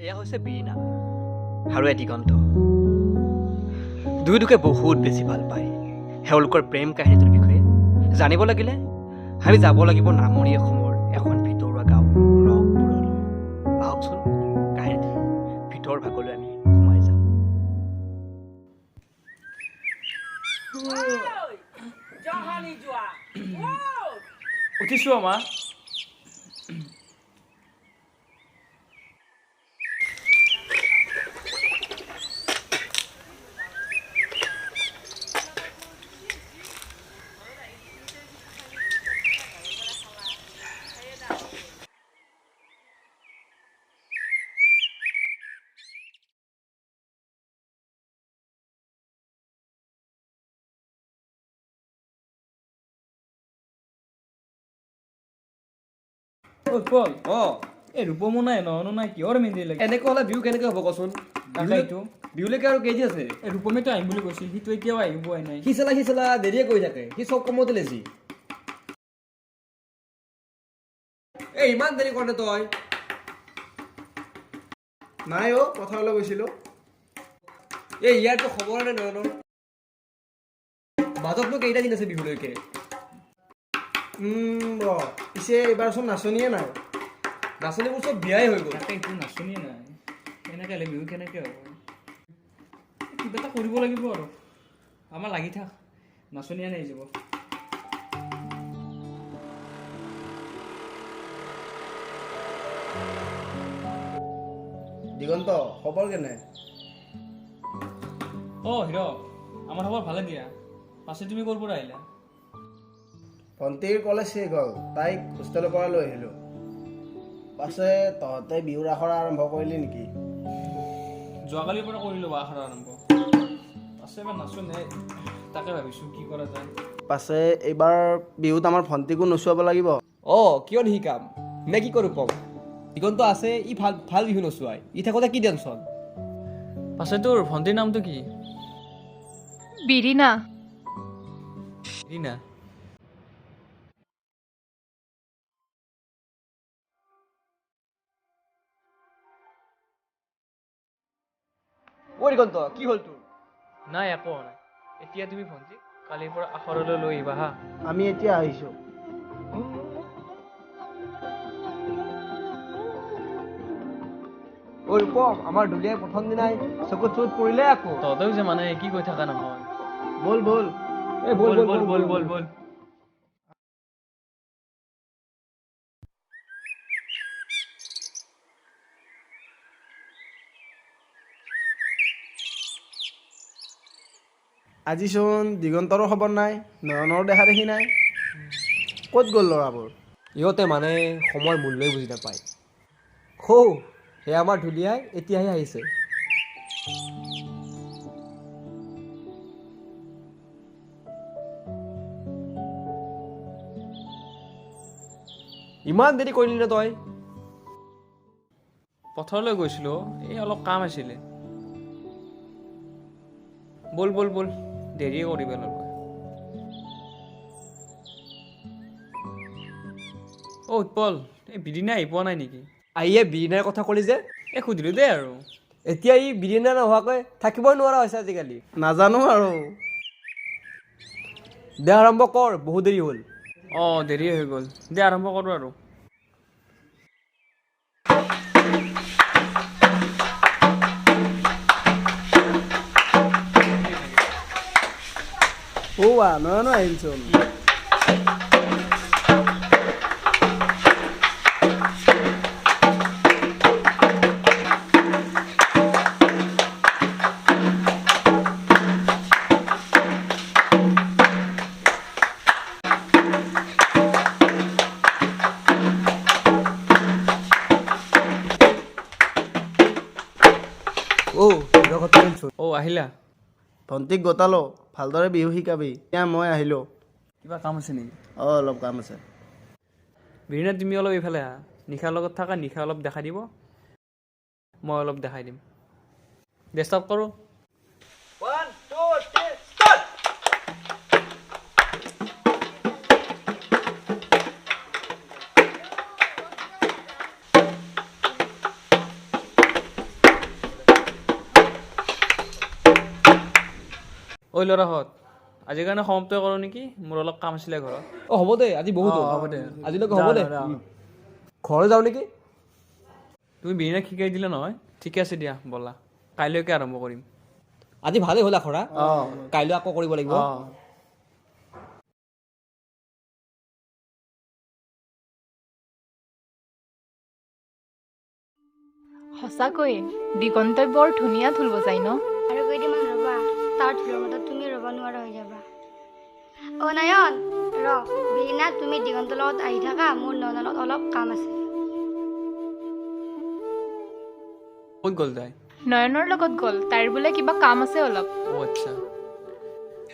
এয়া হৈছে বিৰিনা আৰু দিগন্ত। দুয়োকে বহুত বেছি ভাল পায়। তেওঁলোকৰ প্ৰেম কাহিনীটোৰ বিষয়ে জানিব লাগিলে আমি যাব লাগিব নামনি অসমৰ এখন ভিতৰুৱা গাঁও ৰংপুৰলৈ। আহকচোন কাহিনীটোৰ ভিতৰ ভাগলৈ আমি সোমাই যাওঁ। উঠিছোঁ আমা। উৎপল এই ৰূপমো নাই নহনো নাই কিহৰ মেহেন্দি লাগে এনেকৈ হ'লে বিহু কেনেকৈ হ'ব কচোন? বিহুলৈকে আৰু কেইদিন আছে। এই ৰূপমেতো আহিম বুলি কৈছিল, সিটো এতিয়াও আহিব নাই। সি চালা দেৰিয়ে কৰি থাকে, সি চব কমতে লেছি। এই ইমান দেৰি কৰে তই? নাই পথাৰলৈ গৈছিলোঁ। এই ইয়াৰতো খবৰ নাই নয়নৰ। মাজতনো কেইটা দিন আছে বিহুলৈকে? পিছে এইবাৰচোন নাচনীয়ে নাই। নাচনীবোৰ চব বিয়াই হৈ গ'ল। তাকে একো নাচনীয়ে নাই। কেনেকৈ হ'লে বিহু কেনেকৈ হ'ব? কিবা এটা কৰিব লাগিব আৰু। আমাৰ লাগি থাক, নাচনীয়ে নাই যাব। দিগন্ত খবৰ কেনে? হিৰক, আমাৰ খবৰ ভালে দিয়া। পাছে তুমি ক'ৰ পৰা আহিলা? ভণ্টিৰ কলেজ শেষ হ'ল, তাইক হোষ্টেলৰ পৰা লৈ আহিলোঁ। পাছে তহঁতে বিহুৰ আখৰা আৰম্ভ কৰিলি নেকি? যোৱাকালিৰ পৰা কৰিলোঁ আখৰা আৰম্ভ। পাছে এবাৰ নাচোন তাকে ভাবিছোঁ কি কৰা যায়। পাছে এইবাৰ বিহুত আমাৰ ভণ্টিকো নচুৱাব লাগিব। কিয় নিশিকাম? নে কি কৰোঁ কম? দিগন্ত আছে, ই ভাল বিহু নচুৱাই। ই থাকোঁতে কি টেনচন? পাছে তোৰ ভণ্টিৰ নামটো কি? বিৰিনা। বিৰিনা? দিগন্ত কি হ'ল তোৰ? নাই একো হোৱা নাই। এতিয়া তুমি ভণ্টিক কালিৰ পৰা আখৰলৈ লৈ আহিবা হা। আমি এতিয়া আহিছোঁ। ৰূপম, আমাৰ দুলীয়াই প্ৰথম দিনাই চকুত চকুত পৰিলে আকৌ। তহঁতেও যে মানে কি কৈ থাকা নহয়। ব'ল ব'ল। বল। আজিচোন দিগন্তৰো খবৰ নাই, নয়নৰো দেখা দেখি নাই। ক'ত গ'ল ল'ৰাবোৰ? ইহঁতে মানে সময়ৰ মূল্যই বুজি নাপায়। সেই আমাৰ ধুলীয়াই এতিয়াহে আহিছে। ইমান দেৰি কৰিলি নে তই? পথাৰলৈ গৈছিলোঁ, এই অলপ কাম আছিলে। বল দেৰিয়ে কৰি পেলাব। উৎপল, এই বিৰিনা আহি পোৱা নাই নেকি? আহিয়ে বিৰিনাৰ কথা ক'লি যে? সুধিলোঁ দেই আৰু। এতিয়া ই বিৰিনা নোহোৱাকৈ থাকিবই নোৱাৰা হৈছে আজিকালি। নাজানো আৰু। দে আৰম্ভ কৰ, বহুত দেৰি হ'ল। দেৰিয়ে হৈ গ'ল। দে আৰম্ভ কৰোঁ আৰু। নয়নো আহিলচোন। আহিলা? ভণ্টিক গোটালো, ভালদৰে বিহু শিকাবি। এতিয়া মই আহিলোঁ। কিবা কাম আছে নেকি? অলপ কাম আছে। বিৰিনা, তুমি অলপ এইফালে আহা। নিশাৰ লগত থাকা, নিশা অলপ দেখাই দিব, মই অলপ দেখাই দিম। দে ষ্টাৰ্ট কৰোঁ। 1, 2, 3, start! ল'ৰাহঁত আজিৰ কাৰণে সমাপ্ত কৰোঁ নেকি মোৰ অলপ কাম আছিলে ঘৰত অঁ হ'ব দে আজি বহুত হ'ব দে আজিলৈকে হ'ব দে ঘৰলৈ যাওঁ নেকি তুমি বিৰিনাক শিকাই দিলা নহয় ঠিকে আছে দিয়া ব'লা কাইলৈকে আৰম্ভ কৰিম আজি ভালেই হ'ল আখৰা কাইলৈ আকৌ কৰিব লাগিব সঁচাকৈয়ে দিগন্তই বৰ ধুনীয়া ঢোল বজাই ন আৰু কেইদিনমান ৰ'বা তাৰ ঢোলৰ মতে তুমি ৰ'ব নোৱাৰা হৈ যাবা অ' নায়ন বিৰিনা তুমি দিগন্তৰ লগত আহি থাকা মোৰ নয়নৰ লগত অলপ কাম আছে ক'ত গ'ল তাই নয়নৰ লগত গ'ল তাইৰ বোলে কিবা কাম আছে অলপ অ' আচ্ছা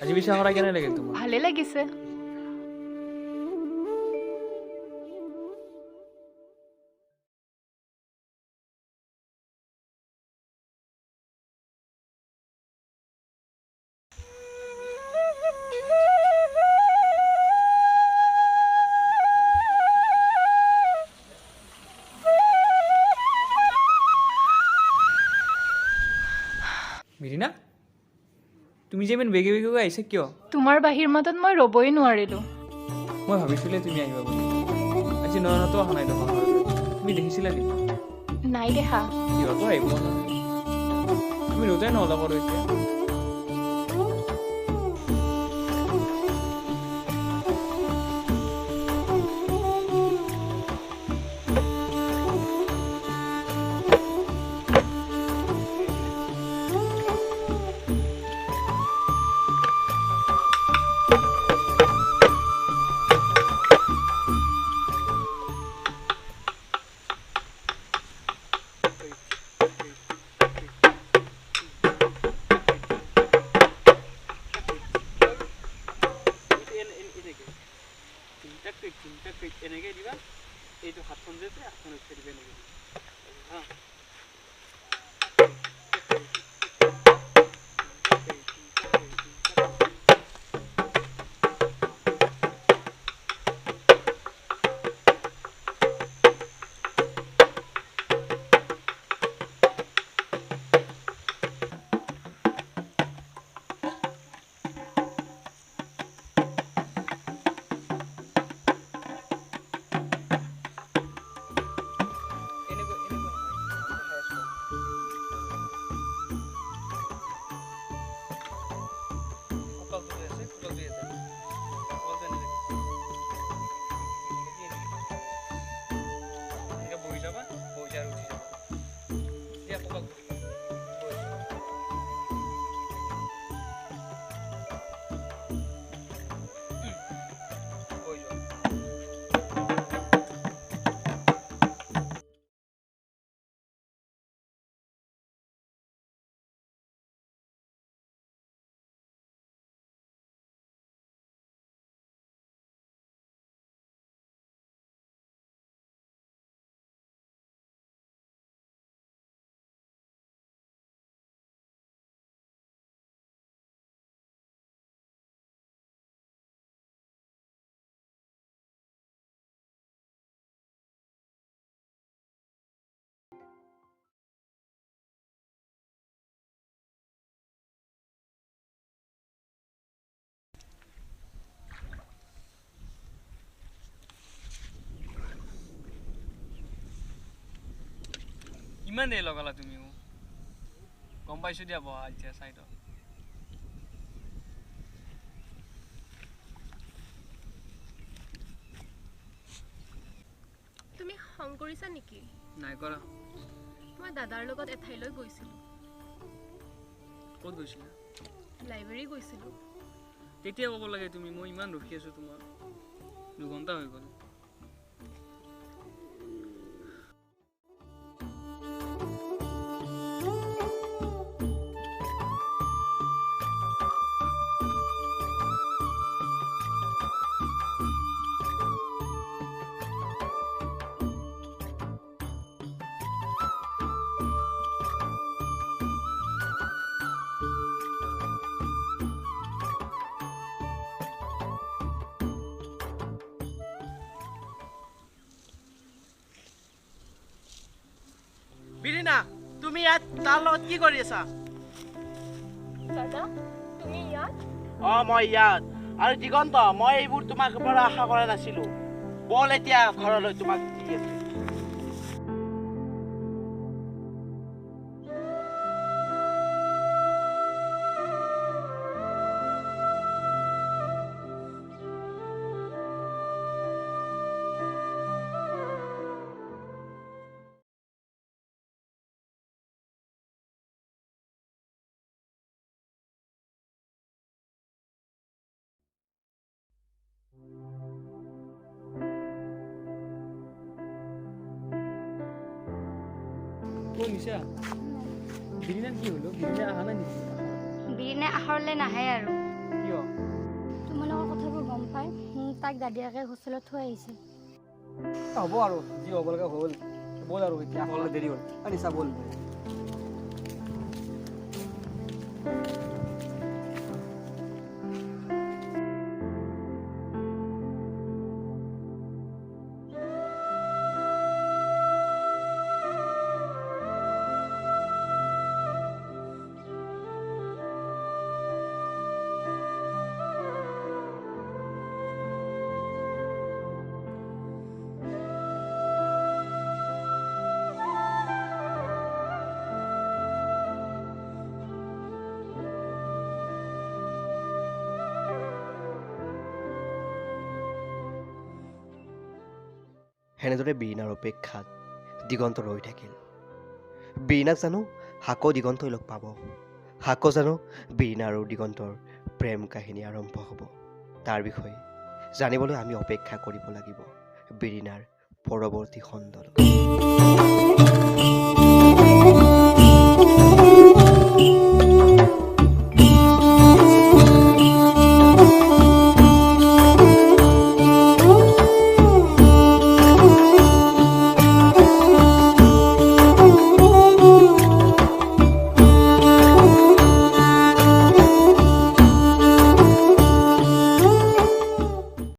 আজি বিশ্বাস কৰা কেনে লাগিল তোমাৰ ভালে লাগিছে বিৰিনা তুমি যে ইমান বেগে বেগে আহিছা কিয় তোমাৰ বাহিৰ মাতত মই ৰ'বই নোৱাৰিলোঁ মই ভাবিছিলো তুমি আহিবা বুলি আজি নয়নতো অহা নাই দেখোন তুমি দেখিছিলা নেকি নাই দেখা সিহঁতো আহিব তুমি দুটাই নহ'লা কৰোঁ এতিয়া এনেকৈ দিবা এইটো হাতখন যে হাতখন উঠাই দিবা এনেকৈ ইমান দেৰি লগালা তুমিও গম পাইছোঁ দিয়া বহা এতিয়া চাইডত তুমি খং কৰিছা নেকি নাই কৰা মই দাদাৰ লগত এঠাইলৈ গৈছিলোঁ ক'ত গৈছিলা লাইব্ৰেৰী গৈছিলোঁ তেতিয়া ক'ব লাগে তুমি মই ইমান ৰখি আছোঁ তোমাৰ 2 ঘণ্টা হৈ গ'ল বিৰিনা তুমি ইয়াত তাৰ লগত কি কৰি আছা দাদা তুমি ইয়াত মই ইয়াত আৰু দিগন্ত মই এইবোৰ তোমাক পৰা আশা কৰা নাছিলো বল এতিয়া ঘৰলৈ তোমাক দি আছো অ' নিশা বিৰিনাৰ কি হ'লো বিৰিনা অহা নাই নেকি বিৰিণাই আখৰলৈ নাহে আৰু কিয় তোমালোকৰ কথাবোৰ গম পাই তাক দাদিয়াকে হোষ্টেলত থৈ আহিছে হ'ব আৰু যি হ'ব লগা হ'ল ব'ল আৰু এতিয়া হ'লে দেৰি হ'ল নিশা ব'ল সেনেদৰে বিৰিণাৰ অপেক্ষাত দিগন্ত ৰৈ থাকিল বিৰিণাক জানো হাকো দিগন্তই লগ পাব হাকো জানো বিৰিণা আৰু দিগন্তৰ প্ৰেম কাহিনী আৰম্ভ হ'ব তাৰ বিষয়ে জানিবলৈ আমি অপেক্ষা কৰিব লাগিব বিৰিণাৰ পৰৱৰ্তী খণ্ডলৈ